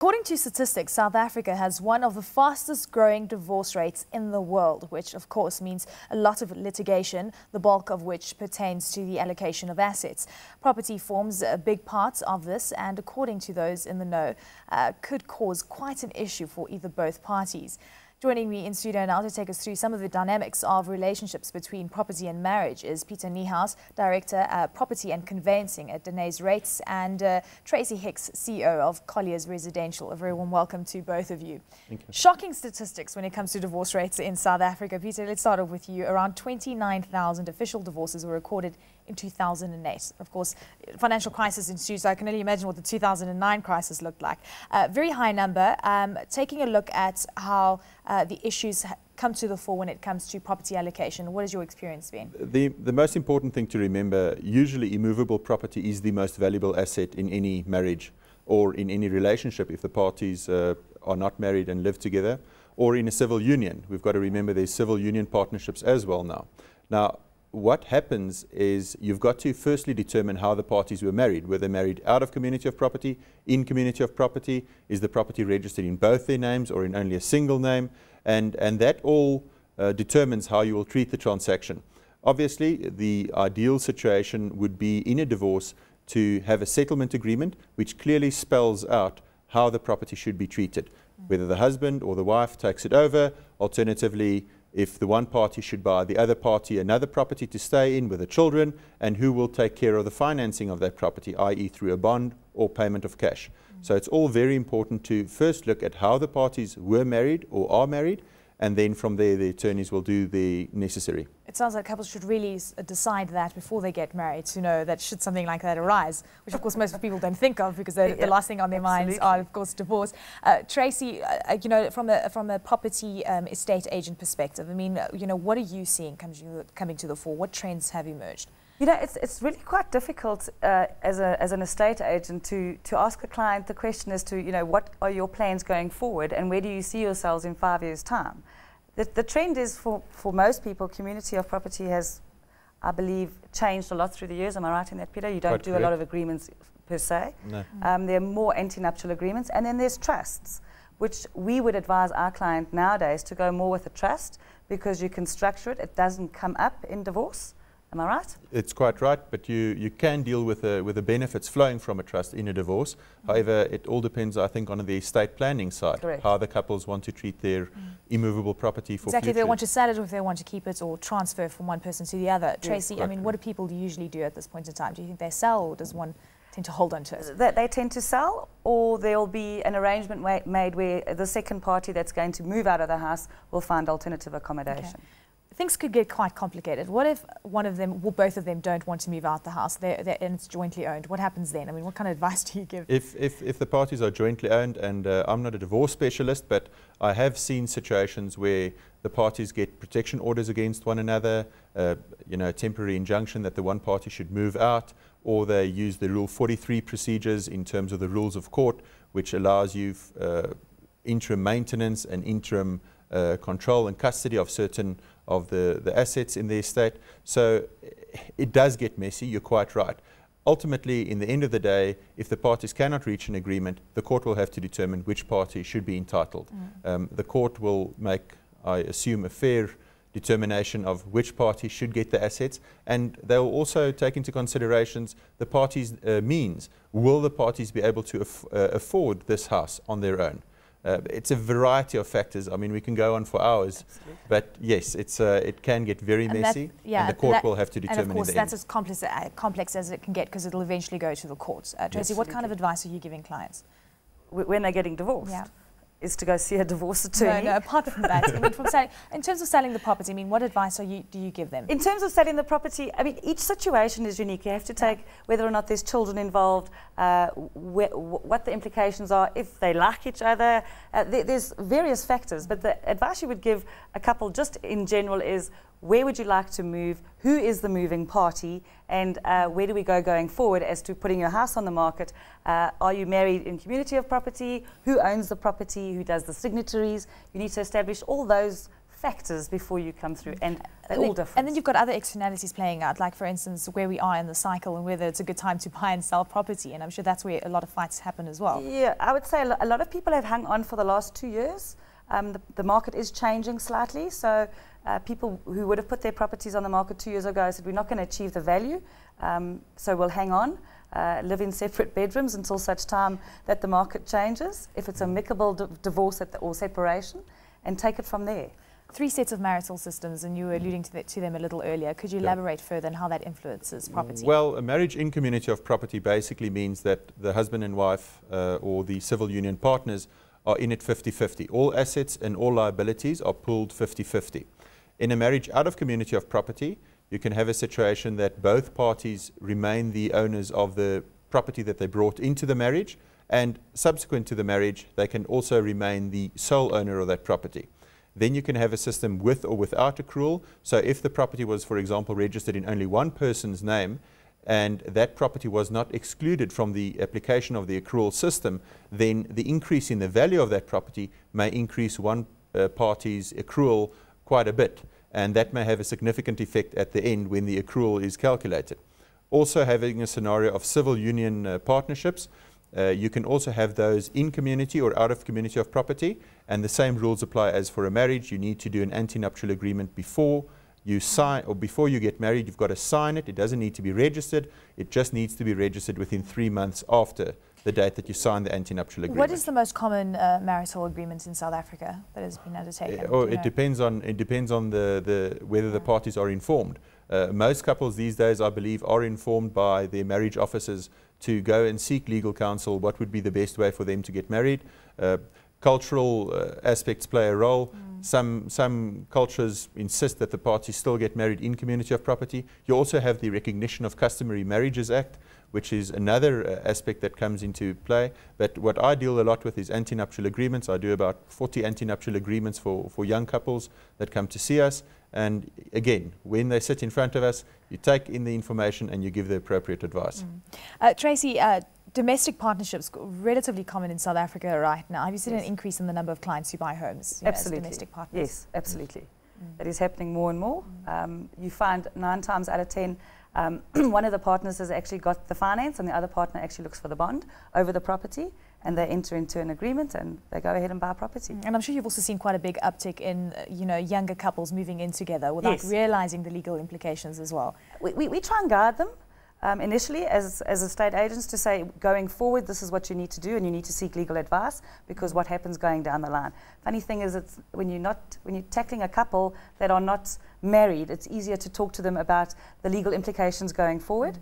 According to statistics, South Africa has one of the fastest growing divorce rates in the world, which of course means a lot of litigation, the bulk of which pertains to the allocation of assets. Property forms a big part of this and, according to those in the know, could cause quite an issue for both parties. Joining me in studio now to take us through some of the dynamics of relationships between property and marriage is Pieter Niehaus, Director, Property and Conveyencing at Deneys Reitz, and Tracy Hicks, CEO of Colliers Residential. A very warm welcome to both of you. Thank you. Shocking statistics when it comes to divorce rates in South Africa. Pieter, let's start off with you. Around 29,000 official divorces were recorded in 2008. Of course, financial crisis ensued, so I can only imagine what the 2009 crisis looked like. Very high number. Taking a look at how the issues come to the fore when it comes to property allocation, what has your experience been? The most important thing to remember, usually immovable property is the most valuable asset in any marriage or in any relationship if the parties are not married and live together, or in a civil union. We've got to remember there's civil union partnerships as well now. Now, what happens is you've got to firstly determine how the parties were married. Were they married out of community of property, in community of property? Is the property registered in both their names or in only a single name? And that all determines how you will treat the transaction. Obviously, the ideal situation would be in a divorce to have a settlement agreement which clearly spells out how the property should be treated, whether the husband or the wife takes it over. Alternatively, if the one party should buy the other party another property to stay in with the children, and who will take care of the financing of that property, i.e. through a bond or payment of cash. So it's all very important to first look at how the parties were married or are married, and then from there the attorneys will do the necessary. It sounds like couples should really decide that before they get married, to know that should something like that arise, which of course most people don't think of because the last thing on their minds are of course divorce. Tracy, you know, from a property estate agent perspective, I mean, you know, what are you seeing coming to the fore? What trends have emerged? You know, it's really quite difficult as an estate agent to ask a client the question as to, you know, what are your plans going forward and where do you see yourselves in 5 years' time? The trend is for most people, community of property has, I believe, changed a lot through the years. Am I right in that, Peter? You don't do a lot of agreements per se. No. There are more antenuptial agreements, and then there's trusts, which we would advise our client nowadays to go more with a trust because you can structure it. It doesn't come up in divorce. Am I right? It's quite right, but you can deal with the benefits flowing from a trust in a divorce. However, it all depends, I think, on the estate planning side. Correct. How the couples want to treat their immovable property for exactly, future. if they want to sell it or if they want to keep it or transfer from one person to the other. Tracy, I mean, what do people usually do at this point in time? Do you think they sell, or does one tend to hold on to it? They tend to sell, or there will be an arrangement made where the second party that's going to move out of the house will find alternative accommodation. Okay. Things could get quite complicated. What if one of them, well, both of them don't want to move out the house and it's jointly owned? What happens then? I mean, what kind of advice do you give? If the parties are jointly owned, and I'm not a divorce specialist, but I have seen situations where the parties get protection orders against one another, you know, a temporary injunction that the one party should move out, or they use the Rule 43 procedures in terms of the rules of court, which allows you interim maintenance and interim control and custody of certain of the assets in the estate. So it does get messy, you're quite right. Ultimately, in the end of the day, if the parties cannot reach an agreement, the court will have to determine which party should be entitled. The court will make, I assume, a fair determination of which party should get the assets, and they will also take into considerations the parties' means. Will the parties be able to afford this house on their own? It's a variety of factors. I mean, we can go on for hours. Absolutely. But yes, it can get very messy, and the court will have to determine. And of course, in the that's as complex as it can get because it'll eventually go to the courts. Tracy, what kind of advice are you giving clients? When they're getting divorced? Yeah. Is to go see a divorce attorney. No, apart from that, I mean, in terms of selling the property, I mean, what advice do you give them? In terms of selling the property, I mean, each situation is unique. You have to take whether or not there's children involved, what the implications are, if they like each other. There's various factors, but the advice you would give a couple just in general is, where would you like to move? Who is the moving party? And where do we go going forward as to putting your house on the market? Are you married in community of property? Who owns the property? Who does the signatories? You need to establish all those factors before you come through, and they're all different. And then you've got other externalities playing out, like for instance where we are in the cycle and whether it's a good time to buy and sell property, and I'm sure that's where a lot of fights happen as well. Yeah, I would say a lot of people have hung on for the last 2 years. The market is changing slightly, so people who would have put their properties on the market 2 years ago said we're not going to achieve the value, so we'll hang on, live in separate bedrooms until such time that the market changes, if it's amicable divorce or separation, and take it from there. 3 sets of marital systems, and you were alluding to them a little earlier. Could you elaborate further on how that influences property? Well, a marriage in community of property basically means that the husband and wife or the civil union partners are in it 50-50. All assets and all liabilities are pooled 50-50. In a marriage out of community of property, you can have a situation that both parties remain the owners of the property that they brought into the marriage, and subsequent to the marriage, they can also remain the sole owner of that property. Then you can have a system with or without accrual. So if the property was, for example, registered in only one person's name, and that property was not excluded from the application of the accrual system, then the increase in the value of that property may increase one party's accrual quite a bit, and that may have a significant effect at the end when the accrual is calculated. Also, having a scenario of civil union partnerships, you can also have those in community or out of community of property, and the same rules apply as for a marriage. You need to do an antenuptial agreement before you sign, or before you get married. You've got to sign it. It doesn't need to be registered. It just needs to be registered within 3 months after the date that you sign the antenuptial agreement. What is the most common marital agreement in South Africa that has been undertaken? It depends on whether the parties are informed. Most couples these days, I believe, are informed by their marriage officers to go and seek legal counsel. What would be the best way for them to get married? Cultural aspects play a role. Some cultures insist that the parties still get married in community of property. You also have the Recognition of Customary Marriages Act, which is another aspect that comes into play. But what I deal a lot with is antenuptial agreements. I do about 40 antenuptial agreements for young couples that come to see us. And again, when they sit in front of us, you take in the information and you give the appropriate advice. Tracy, domestic partnerships relatively common in South Africa right now. Have you seen an increase in the number of clients who buy homes as domestic partners? Yes, absolutely. That is happening more and more. You find 9 times out of 10, one of the partners has actually got the finance and the other partner actually looks for the bond over the property, and they enter into an agreement and they go ahead and buy property. And I'm sure you've also seen quite a big uptick in younger couples moving in together without realizing the legal implications as well. We try and guide them initially as estate agents to say, going forward, this is what you need to do, and you need to seek legal advice, because what happens going down the line. Funny thing is, it's when you're tackling a couple that are not married, it's easier to talk to them about the legal implications going forward.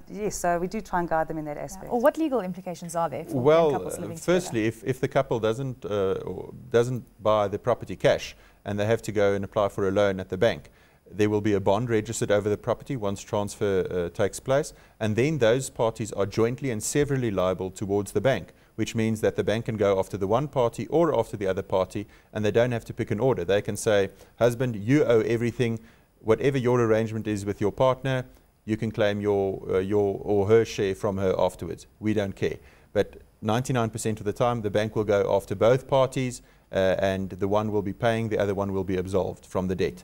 Yes, so we do try and guide them in that aspect. Or what legal implications are there for young couples living firstly, together? if the couple doesn't buy the property cash and they have to go and apply for a loan at the bank, there will be a bond registered over the property once transfer takes place, and then those parties are jointly and severally liable towards the bank, which means that the bank can go after the one party or after the other party, and they don't have to pick an order. They can say, husband, you owe everything, whatever your arrangement is with your partner, you can claim your or her share from her afterwards. We don't care. But 99% of the time, the bank will go after both parties, and the one will be paying, the other one will be absolved from the debt.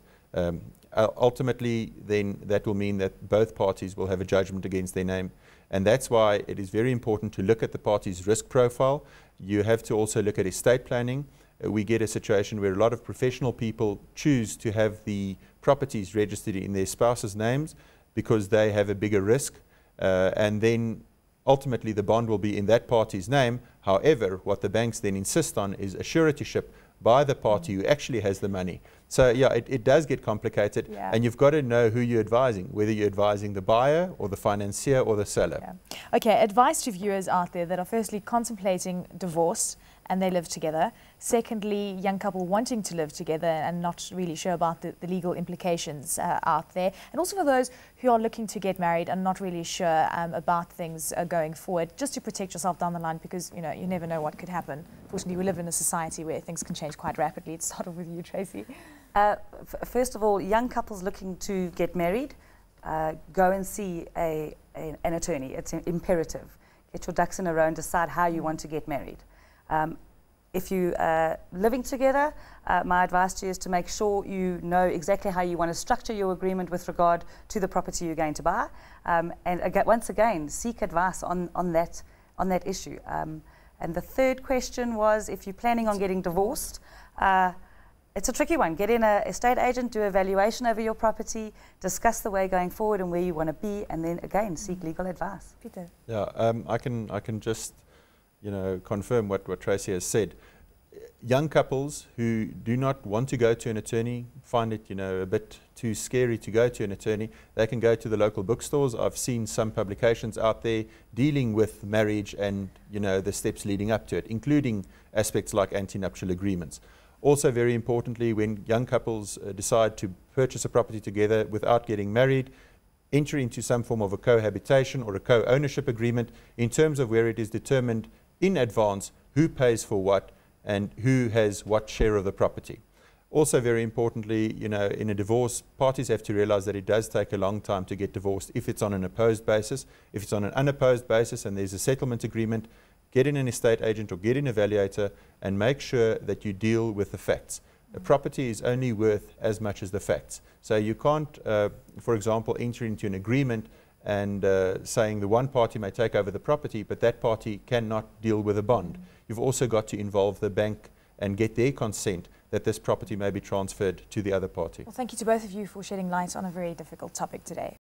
Ultimately, then that will mean that both parties will have a judgment against their name, and that's why it is very important to look at the party's risk profile. You have to also look at estate planning. We get a situation where a lot of professional people choose to have the properties registered in their spouse's names because they have a bigger risk, and then ultimately the bond will be in that party's name. However, what the banks then insist on is a suretyship by the party who actually has the money. So yeah, it does get complicated, and you've got to know who you're advising, whether you're advising the buyer or the financier or the seller. Okay, advice to viewers out there that are firstly contemplating divorce and they live together. Secondly, young couple wanting to live together and not really sure about the legal implications out there. And also for those who are looking to get married and not really sure about things going forward, just to protect yourself down the line, because you never know what could happen. Fortunately, we live in a society where things can change quite rapidly. It started with you, Tracy. First of all, young couples looking to get married, go and see an attorney. It's imperative. Get your ducks in a row and decide how you want to get married. If you are living together, my advice to you is to make sure you know exactly how you want to structure your agreement with regard to the property you're going to buy. And once again, seek advice on that issue. And the third question was, if you're planning on getting divorced, it's a tricky one. Get in an estate agent, do a valuation over your property, discuss the way going forward and where you want to be, and then again, seek legal advice. Pieter. Yeah, I can just, confirm what Tracy has said. Young couples who do not want to go to an attorney, find it, a bit too scary to go to an attorney, they can go to the local bookstores. I've seen some publications out there dealing with marriage and, the steps leading up to it, including aspects like antenuptial agreements. Also, very importantly, when young couples decide to purchase a property together without getting married, enter into some form of a cohabitation or a co-ownership agreement in terms of where it is determined in advance who pays for what and who has what share of the property. Also, very importantly, in a divorce, parties have to realize that it does take a long time to get divorced if it's on an opposed basis. If it's on an unopposed basis and there's a settlement agreement, get in an estate agent or get in an evaluator and make sure that you deal with the facts. A property is only worth as much as the facts. So you can't, for example, enter into an agreement and saying the one party may take over the property, but that party cannot deal with a bond. You've also got to involve the bank and get their consent that this property may be transferred to the other party. Well, thank you to both of you for shedding light on a very difficult topic today.